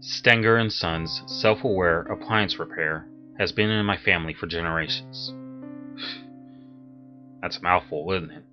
Stenger & Sons Self-Aware Appliance Repair has been in my family for generations. That's a mouthful, isn't it?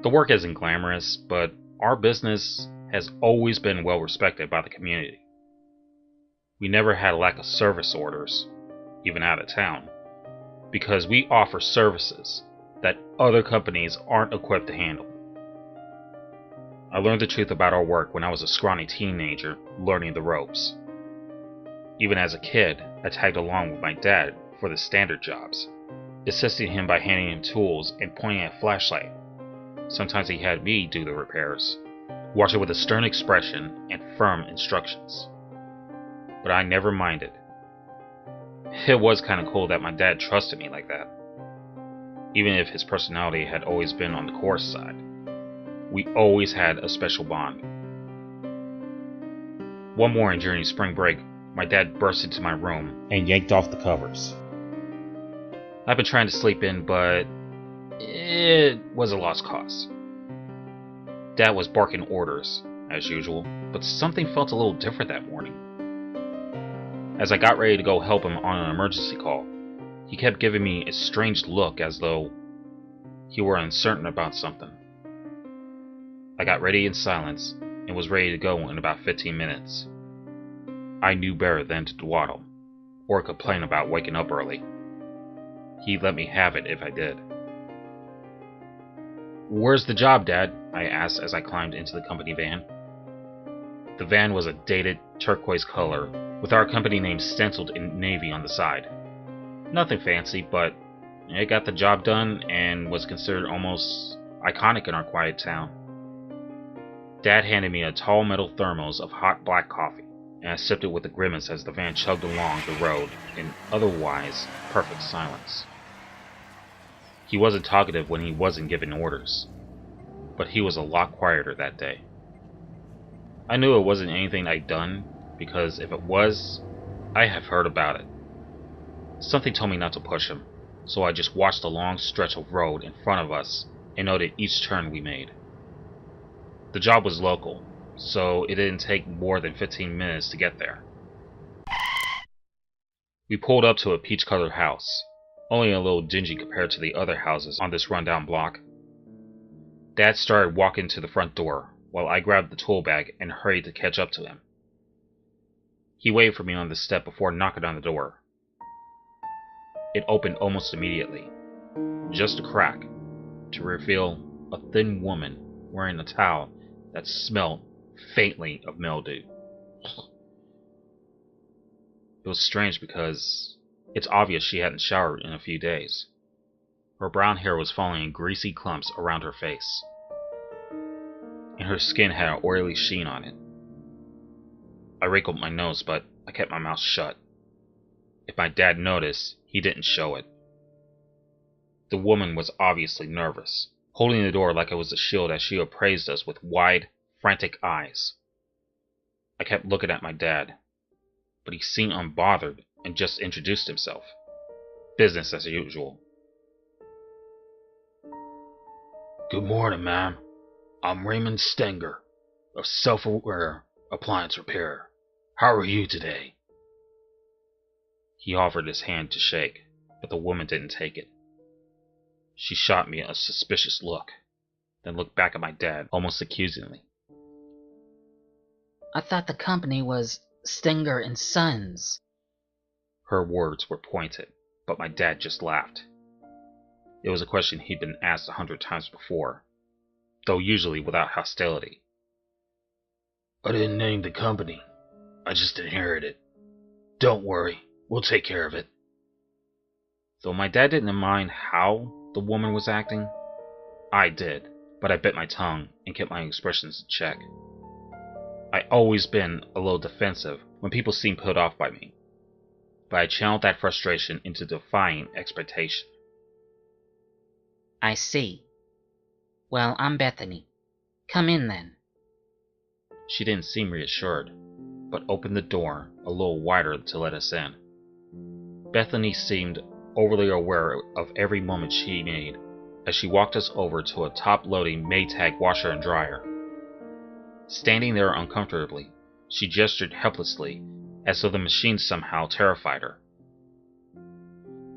The work isn't glamorous, but our business has always been well respected by the community. We never had a lack of service orders, even out of town, because we offer services that other companies aren't equipped to handle. I learned the truth about our work when I was a scrawny teenager learning the ropes. Even as a kid, I tagged along with my dad for the standard jobs, assisting him by handing him tools and pointing a flashlight. Sometimes he had me do the repairs, watching with a stern expression and firm instructions. But I never minded. It was kind of cool that my dad trusted me like that. Even if his personality had always been on the coarse side, we always had a special bond. One morning during spring break, my dad burst into my room and yanked off the covers. I've been trying to sleep in, but it was a lost cause. Dad was barking orders, as usual, but something felt a little different that morning. As I got ready to go help him on an emergency call, he kept giving me a strange look as though he were uncertain about something. I got ready in silence and was ready to go in about 15 minutes. I knew better than to dawdle, or complain about waking up early. He let me have it if I did. "Where's the job, Dad?" I asked as I climbed into the company van. The van was a dated turquoise color, with our company name stenciled in navy on the side. Nothing fancy, but it got the job done and was considered almost iconic in our quiet town. Dad handed me a tall metal thermos of hot black coffee, and I sipped it with a grimace as the van chugged along the road in otherwise perfect silence. He wasn't talkative when he wasn't giving orders, but he was a lot quieter that day. I knew it wasn't anything I'd done, because if it was, I have heard about it. Something told me not to push him, so I just watched the long stretch of road in front of us and noted each turn we made. The job was local, so it didn't take more than 15 minutes to get there. We pulled up to a peach-colored house, only a little dingy compared to the other houses on this rundown block. Dad started walking to the front door, while I grabbed the tool bag and hurried to catch up to him. He waited for me on the step before knocking on the door. It opened almost immediately, just a crack, to reveal a thin woman wearing a towel that smelled faintly of mildew. It was strange because it's obvious she hadn't showered in a few days. Her brown hair was falling in greasy clumps around her face, and her skin had an oily sheen on it. I wrinkled my nose, but I kept my mouth shut. If my dad noticed, he didn't show it. The woman was obviously nervous, holding the door like it was a shield as she appraised us with wide, frantic eyes. I kept looking at my dad, but he seemed unbothered and just introduced himself. Business as usual. "Good morning, ma'am. I'm Raymond Stenger of Self-Aware Appliance Repair. How are you today?" He offered his hand to shake, but the woman didn't take it. She shot me a suspicious look, then looked back at my dad almost accusingly. "I thought the company was Stenger & Sons." Her words were pointed, but my dad just laughed. It was a question he'd been asked 100 times before, though usually without hostility. "I didn't name the company. I just inherited it. Don't worry, we'll take care of it." Though my dad didn't mind how the woman was acting, I did, but I bit my tongue and kept my expressions in check. I'd always been a little defensive when people seemed put off by me, but I channeled that frustration into defying expectation. "I see. Well, I'm Bethany. Come in then." She didn't seem reassured, but opened the door a little wider to let us in. Bethany seemed overly aware of every moment she made as she walked us over to a top-loading Maytag washer and dryer. Standing there uncomfortably, She gestured helplessly, as though the machine somehow terrified her.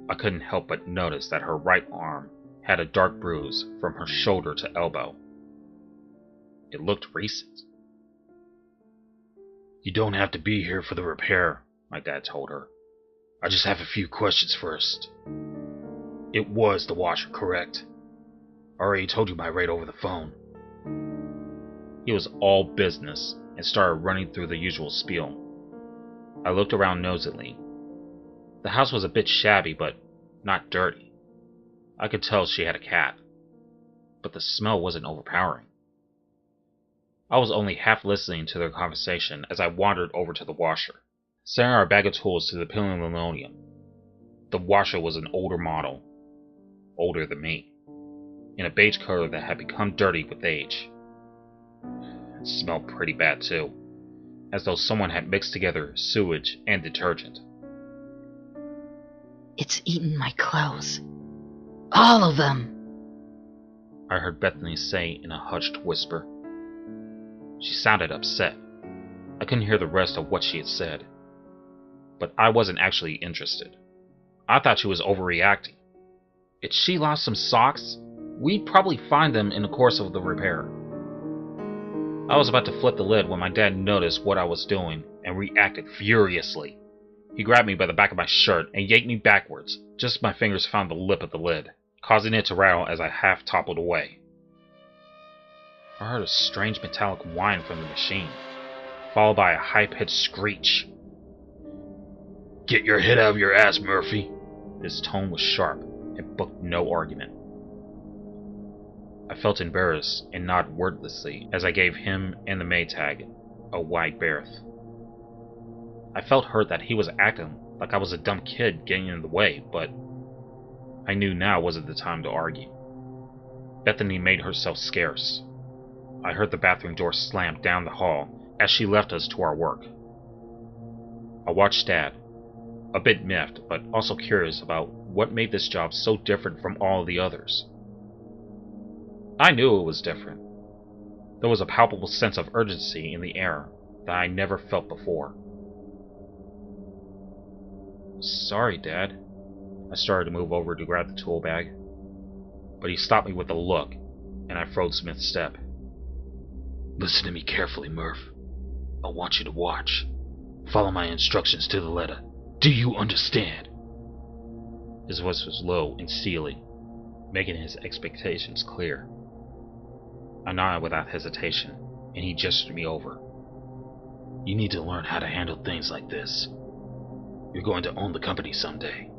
I couldn't help but notice that her right arm had a dark bruise from her shoulder to elbow. It looked recent. "You don't have to be here for the repair," my dad told her. "I just have a few questions first. It was the washer, correct? I already told you my rate over the phone." He was all business and started running through the usual spiel. I looked around nosily. The house was a bit shabby, but not dirty. I could tell she had a cat, but the smell wasn't overpowering. I was only half listening to their conversation as I wandered over to the washer, setting our bag of tools to the peeling linoleum. The washer was an older model, older than me, in a beige color that had become dirty with age. It smelled pretty bad too, as though someone had mixed together sewage and detergent. It's eaten my clothes. All of them! I heard Bethany say in a hushed whisper. She sounded upset. I couldn't hear the rest of what she had said, but I wasn't actually interested. I thought she was overreacting. If she lost some socks, we'd probably find them in the course of the repair. I was about to flip the lid when my dad noticed what I was doing and reacted furiously. He grabbed me by the back of my shirt and yanked me backwards, just as my fingers found the lip of the lid, causing it to rattle as I half toppled away. I heard a strange metallic whine from the machine, followed by a high-pitched screech. "Get your head out of your ass, Murphy!" His tone was sharp and booked no argument. I felt embarrassed and nodded wordlessly as I gave him and the Maytag a wide berth. I felt hurt that he was acting like I was a dumb kid getting in the way, but I knew now wasn't the time to argue. Bethany made herself scarce. I heard the bathroom door slam down the hall as she left us to our work. I watched Dad, a bit miffed, but also curious about what made this job so different from all the others. I knew it was different. There was a palpable sense of urgency in the air that I never felt before. "Sorry, Dad." I started to move over to grab the tool bag, but he stopped me with a look, and I froze mid-step. "Listen to me carefully, Murph. I want you to watch. Follow my instructions to the letter. Do you understand?" His voice was low and steely, making his expectations clear. I nodded without hesitation, and he gestured me over. "You need to learn how to handle things like this. You're going to own the company someday."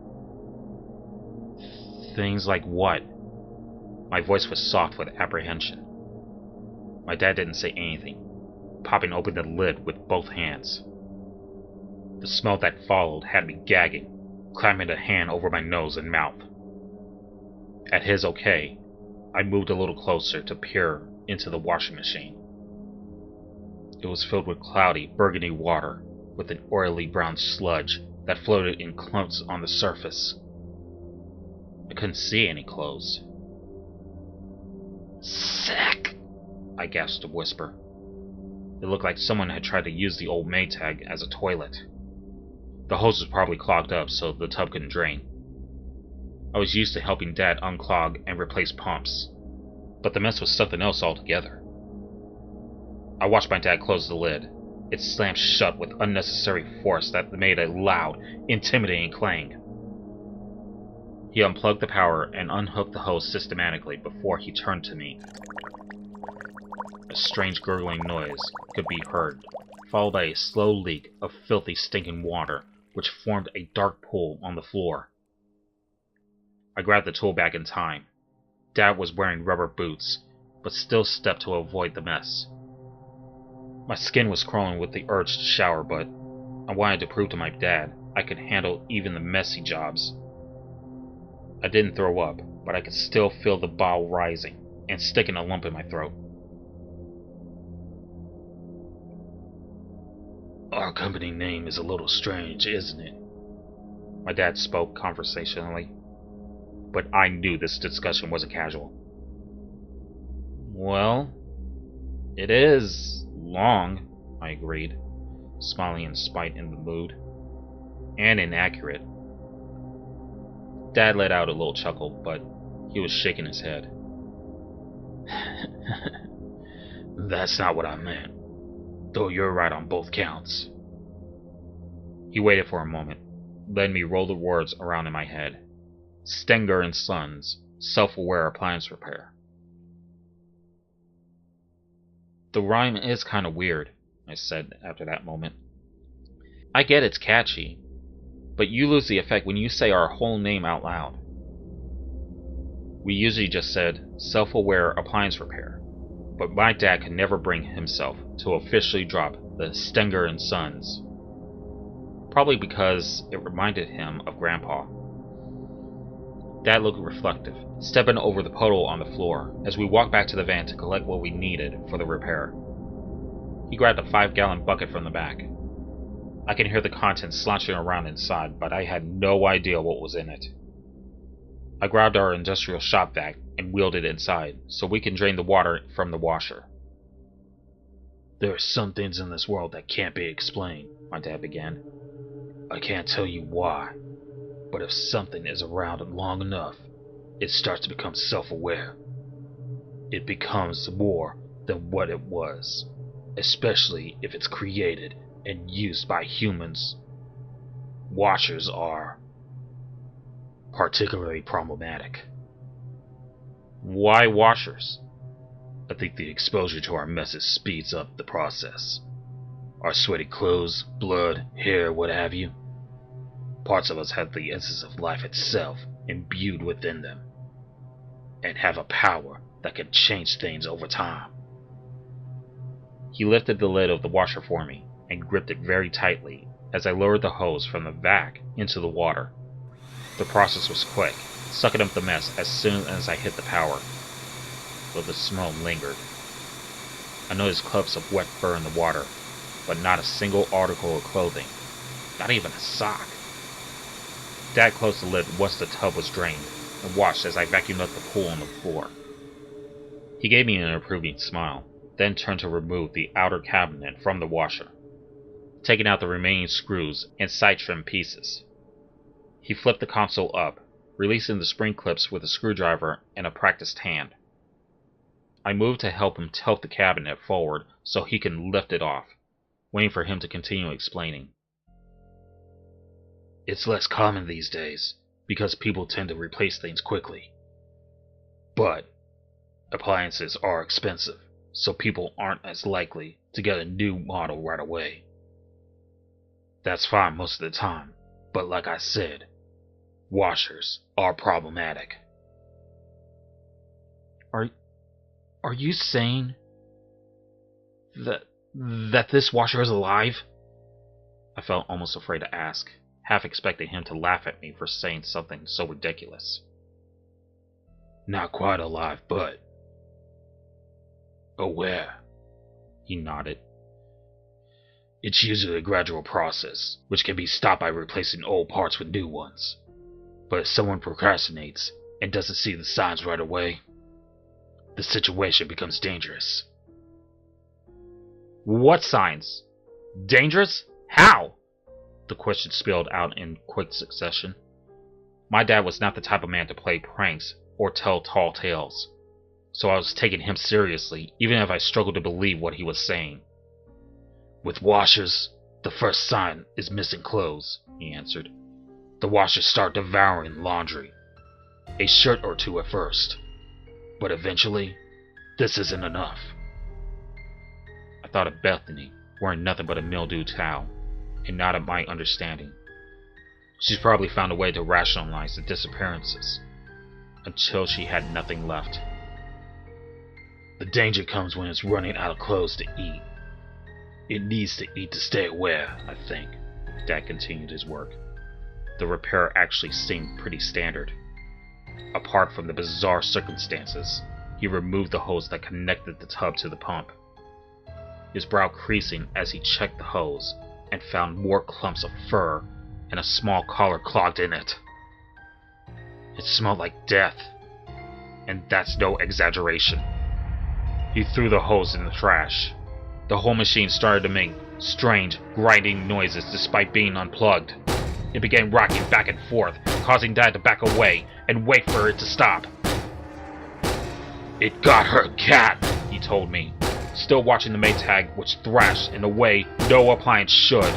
"Things like what?" My voice was soft with apprehension. My dad didn't say anything, popping open the lid with both hands. The smell that followed had me gagging, clamping a hand over my nose and mouth. At his okay, I moved a little closer to peer into the washing machine. It was filled with cloudy, burgundy water, with an oily brown sludge that floated in clumps on the surface. I couldn't see any clothes. "Sick!" I gasped a whisper. It looked like someone had tried to use the old Maytag as a toilet. The hose was probably clogged up so the tub couldn't drain. I was used to helping Dad unclog and replace pumps, but the mess was something else altogether. I watched my dad close the lid. It slammed shut with unnecessary force that made a loud, intimidating clang. He unplugged the power and unhooked the hose systematically before he turned to me. A strange gurgling noise could be heard, followed by a slow leak of filthy, stinking water, which formed a dark pool on the floor. I grabbed the tool bag in time. Dad was wearing rubber boots, but still stepped to avoid the mess. My skin was crawling with the urge to shower, but I wanted to prove to my dad I could handle even the messy jobs. I didn't throw up, but I could still feel the bile rising and sticking a lump in my throat. "Our company name is a little strange, isn't it?" My dad spoke conversationally, but I knew this discussion wasn't casual. "Well, it is long," I agreed. smiling in spite in the mood. And inaccurate. Dad let out a little chuckle, but he was shaking his head. That's not what I meant, though you're right on both counts. He waited for a moment, letting me roll the words around in my head. Stenger and Sons, Self-Aware Appliance Repair. The rhyme is kind of weird, I said after that moment. I get it's catchy, but you lose the effect when you say our whole name out loud. We usually just said Self-Aware Appliance Repair, but my dad could never bring himself to officially drop the Stenger and Sons. Probably because it reminded him of Grandpa. Dad looked reflective, stepping over the puddle on the floor as we walked back to the van to collect what we needed for the repair. He grabbed a 5-gallon bucket from the back. I could hear the contents sloshing around inside, but I had no idea what was in it. I grabbed our industrial shop vac and wheeled it inside so we can drain the water from the washer. There are some things in this world that can't be explained, my dad began. I can't tell you why, but if something is around long enough, it starts to become self-aware. It becomes more than what it was, especially if it's created and used by humans. Washers are particularly problematic. Why washers? I think the exposure to our messes speeds up the process. Our sweaty clothes, blood, hair, what have you. Parts of us have the essence of life itself imbued within them, and have a power that can change things over time. He lifted the lid of the washer for me and gripped it very tightly as I lowered the hose from the vac into the water. The process was quick, sucking up the mess as soon as I hit the power, though the smell lingered. I noticed clumps of wet fur in the water, but not a single article of clothing, not even a sock. Dad closed the lid once the tub was drained and watched as I vacuumed up the pool on the floor. He gave me an approving smile, then turned to remove the outer cabinet from the washer, taking out the remaining screws and side trim pieces. He flipped the console up, releasing the spring clips with a screwdriver and a practiced hand. I moved to help him tilt the cabinet forward so he can lift it off, waiting for him to continue explaining. It's less common these days, because people tend to replace things quickly. But appliances are expensive, so people aren't as likely to get a new model right away. That's fine most of the time, but like I said, washers are problematic. Are you saying that this washer is alive? I felt almost afraid to ask, half expecting him to laugh at me for saying something so ridiculous. Not quite alive, but aware. He nodded. It's usually a gradual process, which can be stopped by replacing old parts with new ones. But if someone procrastinates and doesn't see the signs right away, the situation becomes dangerous. What signs? Dangerous? How? The question spilled out in quick succession. My dad was not the type of man to play pranks or tell tall tales, so I was taking him seriously, even if I struggled to believe what he was saying. With washers, the first sign is missing clothes, he answered. The washers start devouring laundry. A shirt or two at first. But eventually, this isn't enough. I thought of Bethany, wearing nothing but a mildew towel, and not of my understanding. She's probably found a way to rationalize the disappearances, until she had nothing left. The danger comes when it's running out of clothes to eat. It needs to eat to stay aware, I think. Dad continued his work. The repair actually seemed pretty standard. Apart from the bizarre circumstances, he removed the hose that connected the tub to the pump, his brow creasing as he checked the hose and found more clumps of fur and a small collar clogged in it. It smelled like death, and that's no exaggeration. He threw the hose in the trash. The whole machine started to make Strange, grinding noises despite being unplugged. It began rocking back and forth, causing Dad to back away and wait for it to stop. "It got her cat," he told me, still watching the Maytag, which thrashed in a way no appliance should.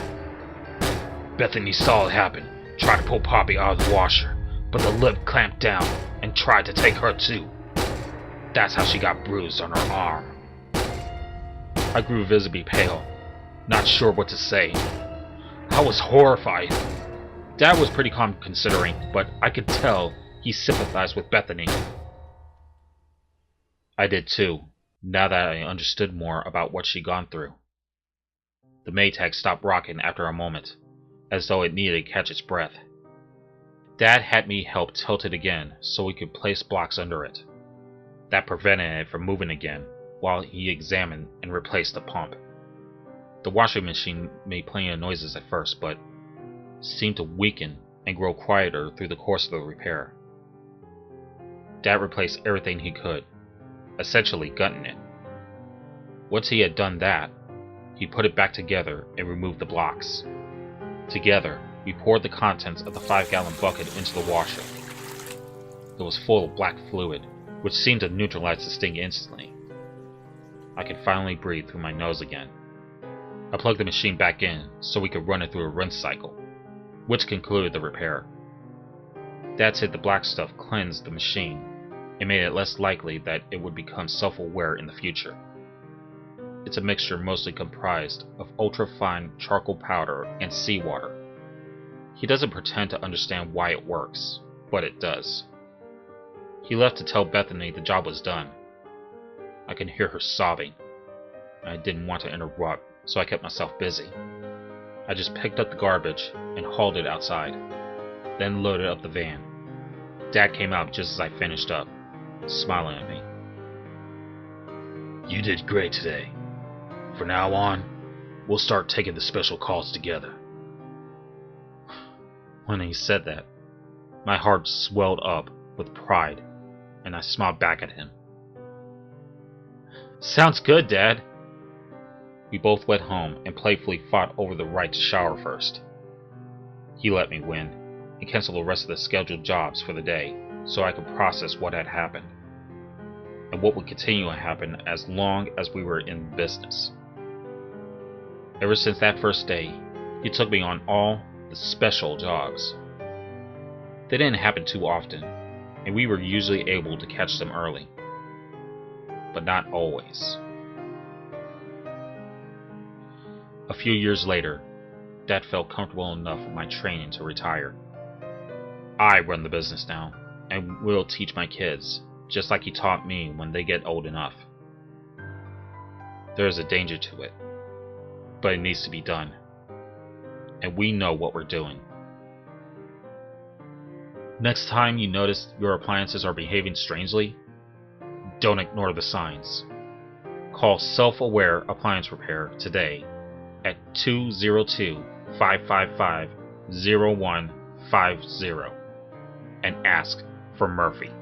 "Bethany saw it happen, tried to pull Poppy out of the washer, but the lip clamped down and tried to take her too. That's how she got bruised on her arm." I grew visibly pale, not sure what to say. I was horrified. Dad was pretty calm considering, but I could tell he sympathized with Bethany. I did too, now that I understood more about what she'd gone through. The Maytag stopped rocking after a moment, as though it needed to catch its breath. Dad had me help tilt it again so we could place blocks under it. That prevented it from moving again, while he examined and replaced the pump. The washing machine made plenty of noises at first, but seemed to weaken and grow quieter through the course of the repair. Dad replaced everything he could, essentially gutting it. Once he had done that, he put it back together and removed the blocks. Together, we poured the contents of the 5-gallon bucket into the washer. It was full of black fluid, which seemed to neutralize the sting instantly. I could finally breathe through my nose again. I plugged the machine back in so we could run it through a rinse cycle, which concluded the repair. Dad said the black stuff cleansed the machine and made it less likely that it would become self-aware in the future. It's a mixture mostly comprised of ultra-fine charcoal powder and seawater. He doesn't pretend to understand why it works, but it does. He left to tell Bethany the job was done. I can hear her sobbing. I didn't want to interrupt, so I kept myself busy. I just picked up the garbage and hauled it outside, then loaded up the van. Dad came out just as I finished up, smiling at me. "You did great today. From now on, we'll start taking the special calls together." When he said that, my heart swelled up with pride, and I smiled back at him. "Sounds good, Dad." We both went home and playfully fought over the right to shower first. He let me win and canceled the rest of the scheduled jobs for the day so I could process what had happened and what would continue to happen as long as we were in business. Ever since that first day, he took me on all the special jobs. They didn't happen too often, and we were usually able to catch them early. But not always. A few years later, Dad felt comfortable enough with my training to retire. I run the business now, and will teach my kids, just like he taught me when they get old enough. There is a danger to it, but it needs to be done, and we know what we're doing. Next time you notice your appliances are behaving strangely, don't ignore the signs. Call Self-Aware Appliance Repair today at 202-555-0150 and ask for Murphy.